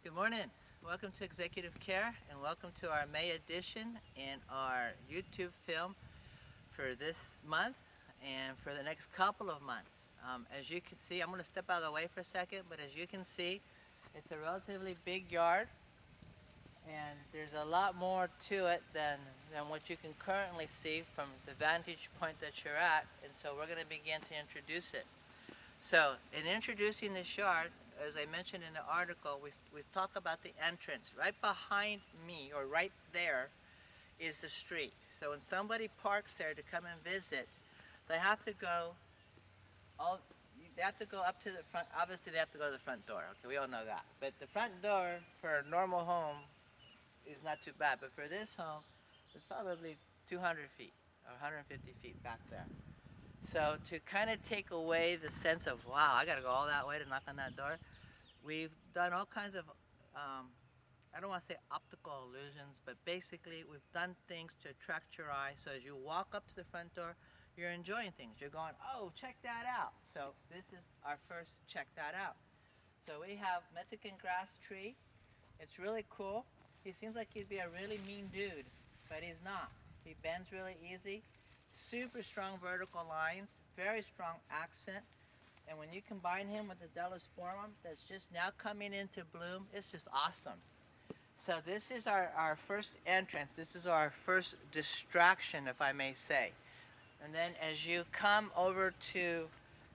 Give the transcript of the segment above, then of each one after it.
Good morning. Welcome to Executive Care and welcome to our May edition in our YouTube film for this month and for the next couple of months. As you can see, I'm going to step out of the way for a second, but as you can see, it's a relatively big yard and there's a lot more to it than what you can currently see from the vantage point that you're at, and so we're going to begin to introduce it. So, in introducing this yard, as I mentioned in the article, we talk about the entrance. Right behind me, or right there, is the street. So when somebody parks there to come and visit, they have to go all, they have to go up to the front. Obviously, they have to go to the front door. Okay, we all know that. But the front door for a normal home is not too bad. But for this home, it's probably 200 feet or 150 feet back there. So to kind of take away the sense of, wow, I got to go all that way to knock on that door, we've done all kinds of, I don't want to say optical illusions, but basically we've done things to attract your eye. So as you walk up to the front door, you're enjoying things. You're going, oh, check that out. So this is our first check that out. So we have Mexican grass tree. It's really cool. He seems like he'd be a really mean dude, but he's not. He bends really easy. Super strong vertical lines, very strong accent, and when you combine him with the Dellosporum that's just now coming into bloom, it's just awesome. So this is our first entrance. This is our first distraction, if I may say. And then as you come over to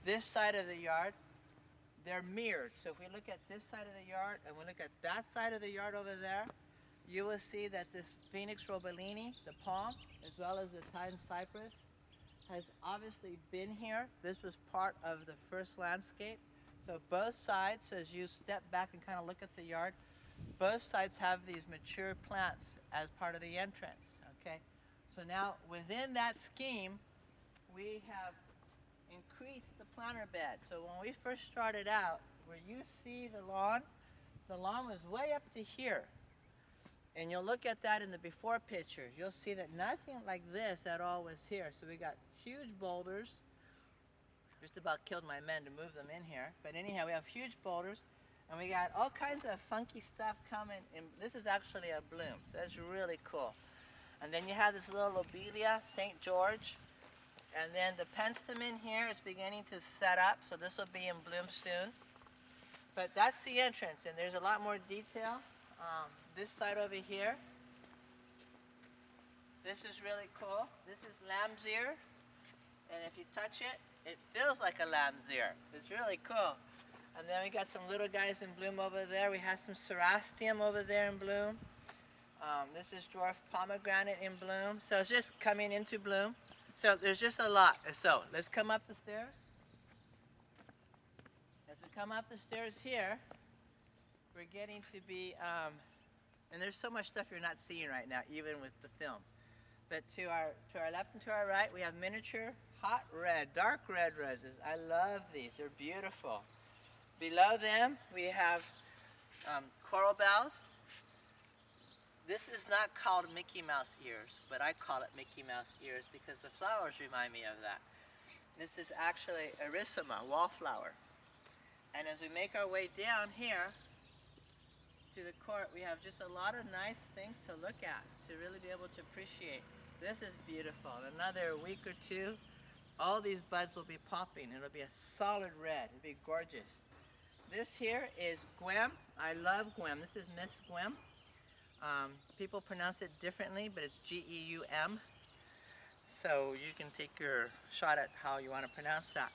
this side of the yard, they're mirrored. So if we look at this side of the yard and we look at that side of the yard over there, you will see that this Phoenix robellini, the palm, as well as the Titan cypress, has obviously been here. This was part of the first landscape. So both sides, as you step back and kind of look at the yard, both sides have these mature plants as part of the entrance, okay? So now within that scheme, we have increased the planter bed. So when we first started out, where you see the lawn was way up to here. And you'll look at that in the before pictures. You'll see that nothing like this at all was here. So we got huge boulders. Just about killed my men to move them in here. But anyhow, we have huge boulders. And we got all kinds of funky stuff coming. And this is actually a bloom. So that's really cool. And then you have this little lobelia, St. George. And then the penstemon here is beginning to set up. So this will be in bloom soon. But that's the entrance. And there's a lot more detail. This side over here, this is really cool. This is lamb's ear, and if you touch it, it feels like a lamb's ear. It's really cool. And then we got some little guys in bloom over there. We have some cerastium over there in bloom. This is dwarf pomegranate in bloom. So it's just coming into bloom. So there's just a lot. So let's come up the stairs. As we come up the stairs here, we're getting to be, and there's so much stuff you're not seeing right now, even with the film. But to our left and to our right, we have miniature hot red, dark red roses. I love these. They're beautiful. Below them, we have coral bells. This is not called Mickey Mouse ears, but I call it Mickey Mouse ears because the flowers remind me of that. This is actually Erythema, wallflower. And as we make our way down here, to the court, we have just a lot of nice things to look at, to really be able to appreciate. This is beautiful. In another week or two, all these buds will be popping. It'll be a solid red. It'll be gorgeous. This here is Guem. I love Guem. This is Miss Guem. People pronounce it differently, but it's G-E-U-M. So you can take your shot at how you want to pronounce that.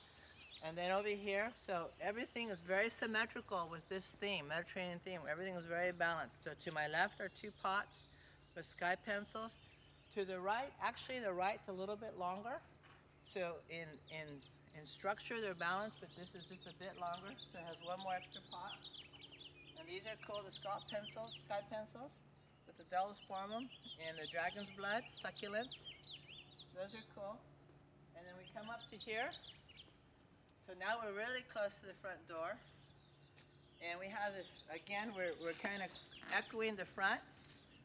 And then over here, so everything is very symmetrical with this theme, Mediterranean theme. Everything is very balanced. So to my left are two pots with sky pencils. To the right, actually the right's a little bit longer. So in structure they're balanced, but this is just a bit longer. So it has one more extra pot. And these are called the sky pencils, with the Dellosporum and the dragon's blood succulents. Those are cool. And then we come up to here. So now we're really close to the front door, and we have this, again, we're kind of echoing the front.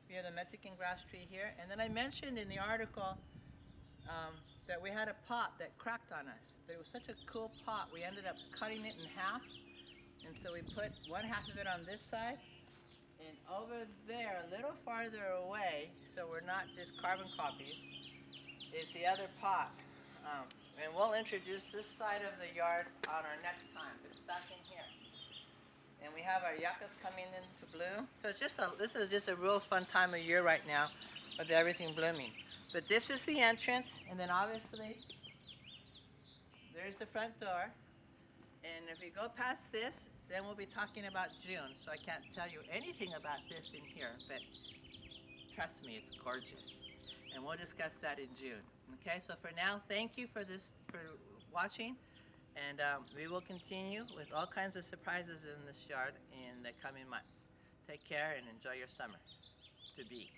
We have the Mexican grass tree here, and then I mentioned in the article that we had a pot that cracked on us, but it was such a cool pot, we ended up cutting it in half, and so we put one half of it on this side, And over there, a little farther away, so we're not just carbon copies, is the other pot. And we'll introduce this side of the yard on our next time. It's back in here. And we have our yuccas coming into bloom. So this is just a real fun time of year right now with everything blooming. But this is the entrance, and then obviously there's the front door. And if we go past this, then we'll be talking about June. So I can't tell you anything about this in here, but trust me, it's gorgeous. And we'll discuss that in June. Okay, so for now, thank you for watching. And we will continue with all kinds of surprises in this yard in the coming months. Take care and enjoy your summer to be.